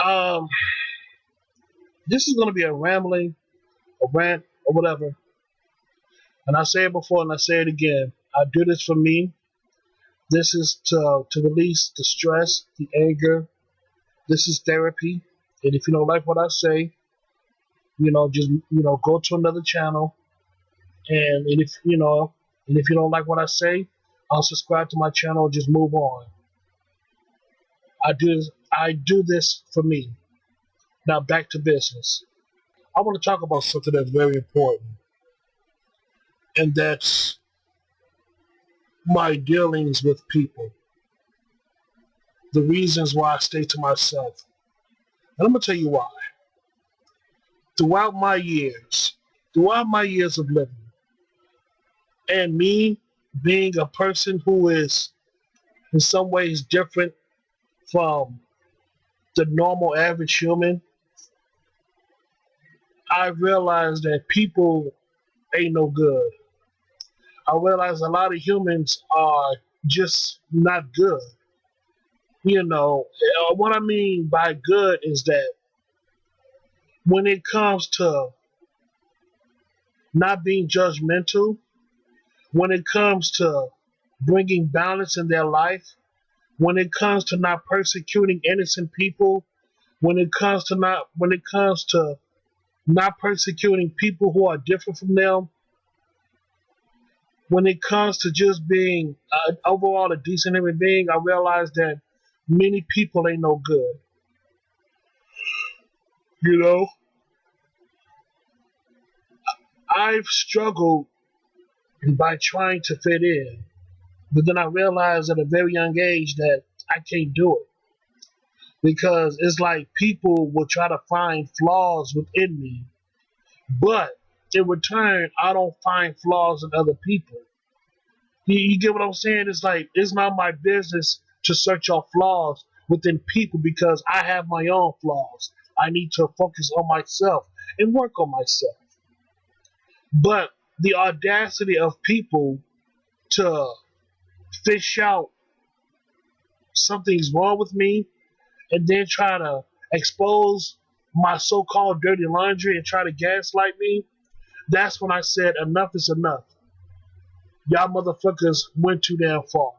Um, this is going to be a rambling, a rant, or whatever. And I say it before and I say it again. I do this for me. This is to release the stress, the anger. This is therapy. And if you don't like what I say, just go to another channel. And if you don't like what I say, I'll subscribe to my channel and just move on. I do this for me. Now back to business. I want to talk about something that's very important, and that's my dealings with people. The reasons why I stay to myself. And I'm gonna tell you why. Throughout my years, throughout my years of living, and me being a person who is in some ways different from the normal average human, I realized that people ain't no good. I realized a lot of humans are just not good. What I mean by good is that when it comes to not being judgmental, when it comes to bringing balance in their life, when it comes to not persecuting innocent people, when it comes to not persecuting people who are different from them, when it comes to just being overall a decent human being, I realize that many people ain't no good. You know, I've struggled by trying to fit in, but then I realized at a very young age that I can't do it because it's like people will try to find flaws within me, but in return, I don't find flaws in other people. You get what I'm saying? It's like it's not my business to search out flaws within people because I have my own flaws. I need to focus on myself and work on myself. But the audacity of people to fish out something's wrong with me and then try to expose my so-called dirty laundry and try to gaslight me, that's when I said enough is enough. Y'all motherfuckers went too damn far.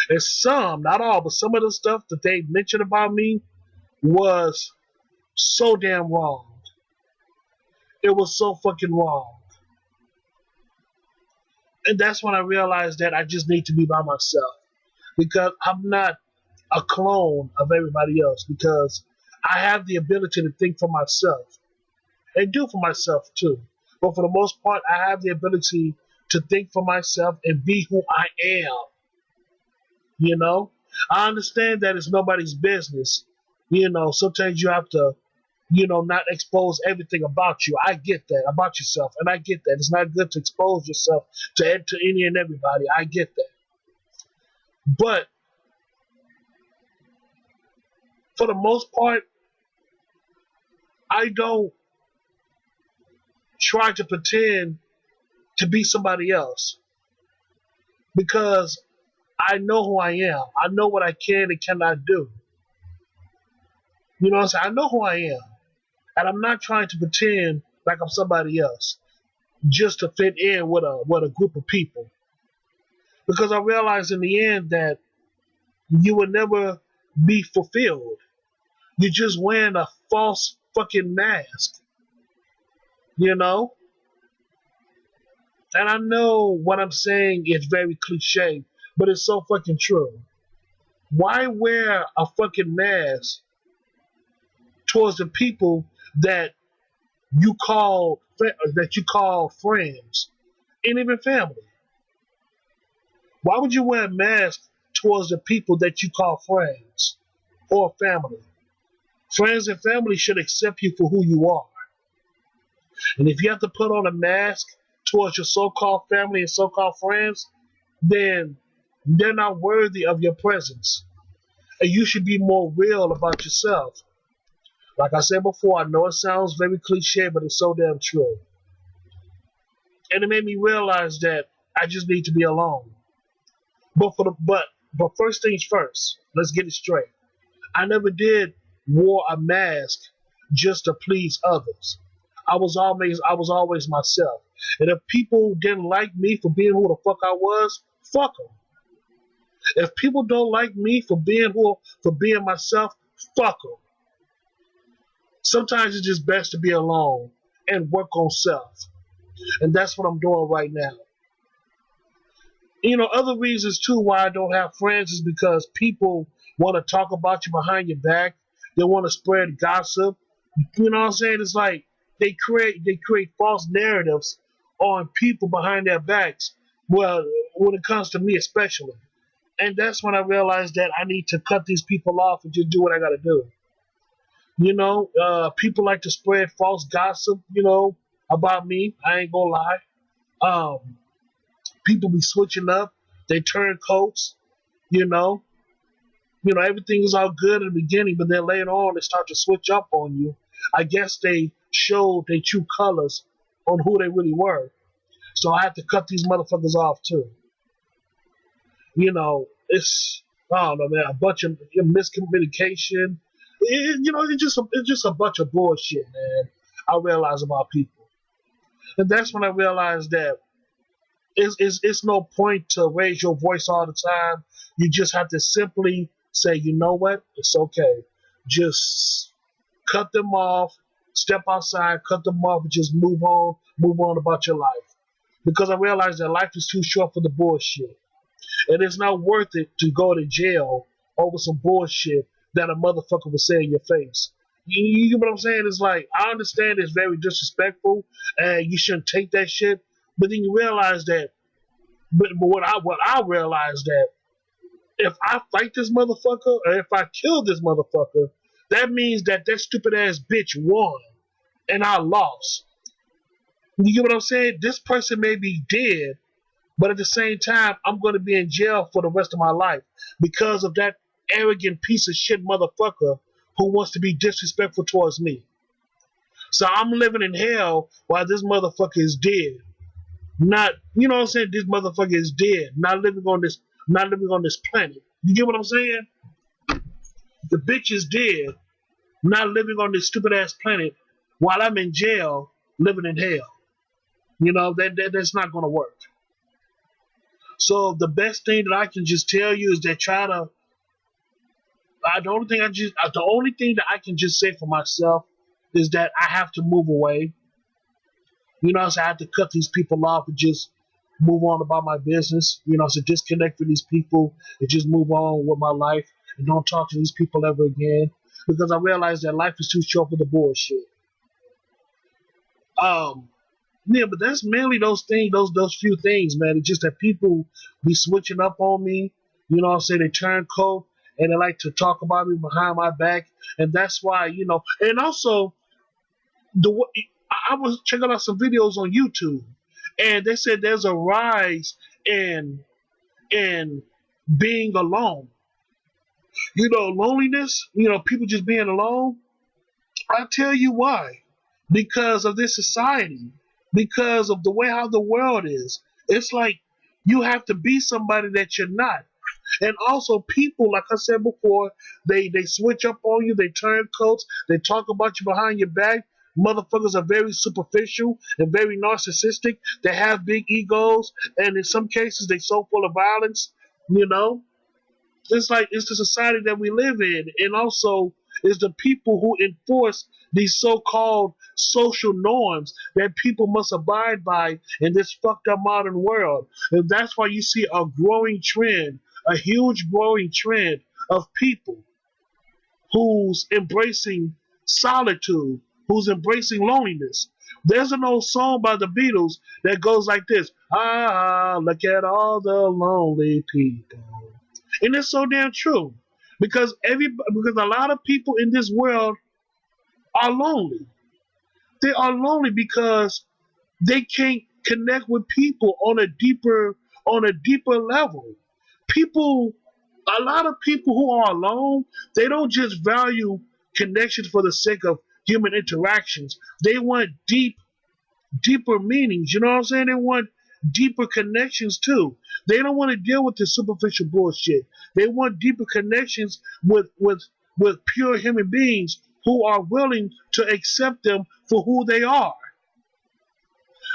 And some, not all, but some of the stuff that they mentioned about me was so damn wrong. It was so fucking wrong. And that's when I realized that I just need to be by myself. Because I'm not a clone of everybody else. Because I have the ability to think for myself. And do for myself too. But for the most part, I have the ability to think for myself and be who I am. You know? I understand that it's nobody's business. Sometimes you have to, not expose everything about you. I get that about yourself, and I get that. It's not good to expose yourself to any and everybody. I get that. But for the most part, I don't try to pretend to be somebody else because I know who I am. I know what I can and cannot do. You know what I'm saying? I know who I am. And I'm not trying to pretend like I'm somebody else just to fit in with a group of people. Because I realized in the end that you will never be fulfilled. You're just wearing a false fucking mask. You know? And I know what I'm saying is very cliche, but it's so fucking true. Why wear a fucking mask towards the people that you call friends and even family? Why would you wear a mask towards the people that you call friends or family? Friends and family should accept you for who you are. And if you have to put on a mask towards your so-called family and so-called friends, then they're not worthy of your presence. And you should be more real about yourself. Like I said before, I know it sounds very cliche, but it's so damn true. And it made me realize that I just need to be alone. But first things first, let's get it straight. I never did wore a mask just to please others. I was always myself. And if people didn't like me for being who the fuck I was, fuck them. If people don't like me for being myself, fuck them. Sometimes it's just best to be alone and work on self. And that's what I'm doing right now. Other reasons too why I don't have friends is because people want to talk about you behind your back. They want to spread gossip. You know what I'm saying? It's like they create false narratives on people behind their backs. Well, when it comes to me especially. And that's when I realized that I need to cut these people off and just do what I gotta do. People like to spread false gossip, about me. I ain't gonna lie. Um, People be switching up. They turn coats. You know. Everything is all good in the beginning, but then later on they start to switch up on you. I guess they showed their true colors on who they really were. So I have to cut these motherfuckers off too. It's I don't know, man, a bunch of miscommunication. It's just a bunch of bullshit, man. I realize about people, and that's when I realized that it's no point to raise your voice all the time. You just have to simply say, you know what, it's okay. Just cut them off, step outside, cut them off, and just move on about your life. Because I realized that life is too short for the bullshit. And it's not worth it to go to jail over some bullshit that a motherfucker will say in your face. You get what I'm saying? It's like, I understand it's very disrespectful and you shouldn't take that shit, but then you realize that, but what I realized that if I fight this motherfucker or if I kill this motherfucker, that means that stupid ass bitch won and I lost. You get what I'm saying? This person may be dead, but at the same time, I'm going to be in jail for the rest of my life because of that arrogant piece of shit motherfucker who wants to be disrespectful towards me. So I'm living in hell while this motherfucker is dead. Not, you know what I'm saying? This motherfucker is dead, not living on this planet. You get what I'm saying? The bitch is dead, not living on this stupid ass planet while I'm in jail living in hell. That's not going to work. So the best thing that I can just tell you is that the only thing that I can just say for myself is that I have to move away. So I have to cut these people off and just move on about my business. So disconnect from these people and just move on with my life and don't talk to these people ever again. Because I realize that life is too short for the bullshit. Yeah, but that's mainly those things, those few things, man. It's just that people be switching up on me. They turn cold and they like to talk about me behind my back, and that's why, And also, I was checking out some videos on YouTube, and they said there's a rise in being alone. Loneliness. People just being alone. I tell you why. Because of this society. Because of the way how the world is. It's like you have to be somebody that you're not. And also people, like I said before, they switch up on you, they turn coats, they talk about you behind your back. Motherfuckers are very superficial and very narcissistic. They have big egos, and in some cases they so full of violence, you know. It's like it's the society that we live in, and also it's the people who enforce these so-called social norms that people must abide by in this fucked up modern world. And that's why you see a growing trend, a huge growing trend of people who's embracing solitude, who's embracing loneliness. There's an old song by the Beatles that goes like this: ah, look at all the lonely people. And it's so damn true. Because a lot of people in this world are lonely. They are lonely because they can't connect with people on a deeper level. People, a lot of people who are alone, they don't just value connections for the sake of human interactions. They want deeper meanings. You know what I'm saying? They want deeper connections too. They don't want to deal with the superficial bullshit. They want deeper connections with with pure human beings who are willing to accept them for who they are.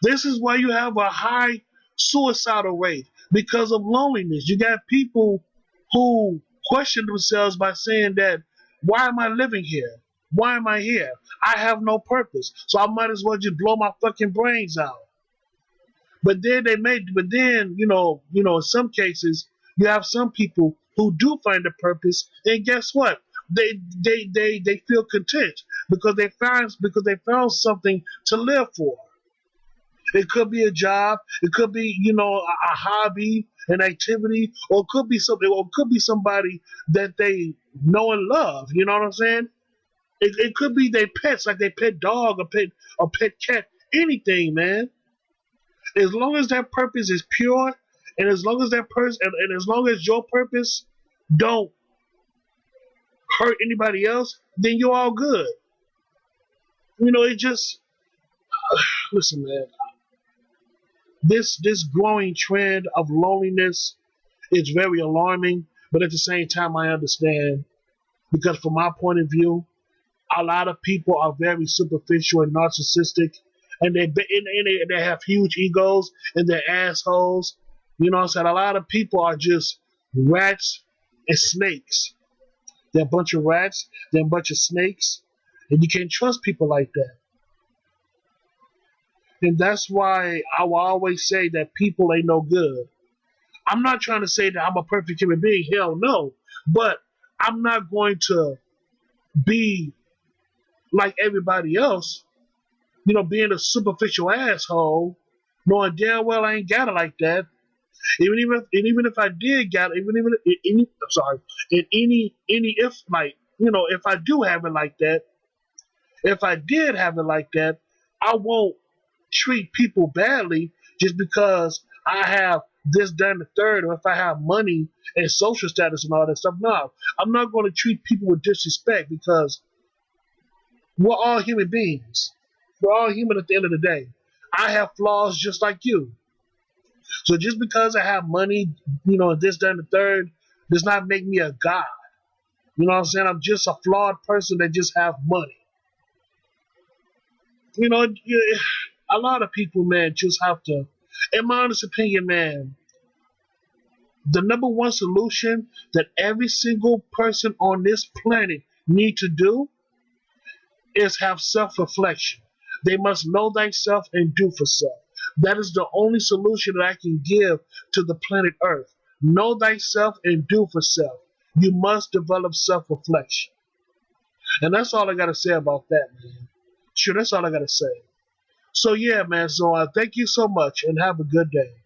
This is why you have a high suicidal rate because of loneliness. You got people who question themselves by saying that, why am I living here? Why am I here? I have no purpose. So I might as well just blow my fucking brains out. In some cases, you have some people who do find a purpose, and guess what? They feel content because they found something to live for. It could be a job, it could be, a hobby, an activity, or it could be something, or it could be somebody that they know and love. You know what I'm saying? It could be their pets, like their pet dog, or pet cat, anything, man. As long as that purpose is pure, and as long as that person, and as long as your purpose don't hurt anybody else, then you're all good. It just listen, man. This growing trend of loneliness is very alarming, but at the same time, I understand because from my point of view, a lot of people are very superficial and narcissistic, and they have huge egos and they're assholes. You know what I'm saying? A lot of people are just rats and snakes. They're a bunch of rats, they're a bunch of snakes, and you can't trust people like that. And that's why I will always say that people ain't no good. I'm not trying to say that I'm a perfect human being, hell no. But I'm not going to be like everybody else, being a superficial asshole, knowing damn well I ain't got it like that. Even if I did got it, I'm sorry, in any if like if I do have it like that, if I did have it like that, I won't treat people badly just because I have this, that, and the third, or if I have money and social status and all that stuff. No, I'm not going to treat people with disrespect because we're all human beings. We're all human at the end of the day. I have flaws just like you. So just because I have money, this, that, and the third, does not make me a god. You know what I'm saying? I'm just a flawed person that just have money. A lot of people, man, just have to, in my honest opinion, man, the number one solution that every single person on this planet need to do is have self-reflection. They must know thyself and do for self. That is the only solution that I can give to the planet Earth. Know thyself and do for self. You must develop self-reflection. And that's all I got to say about that, man. Sure, that's all I got to say. So, yeah, man. So, thank you so much and have a good day.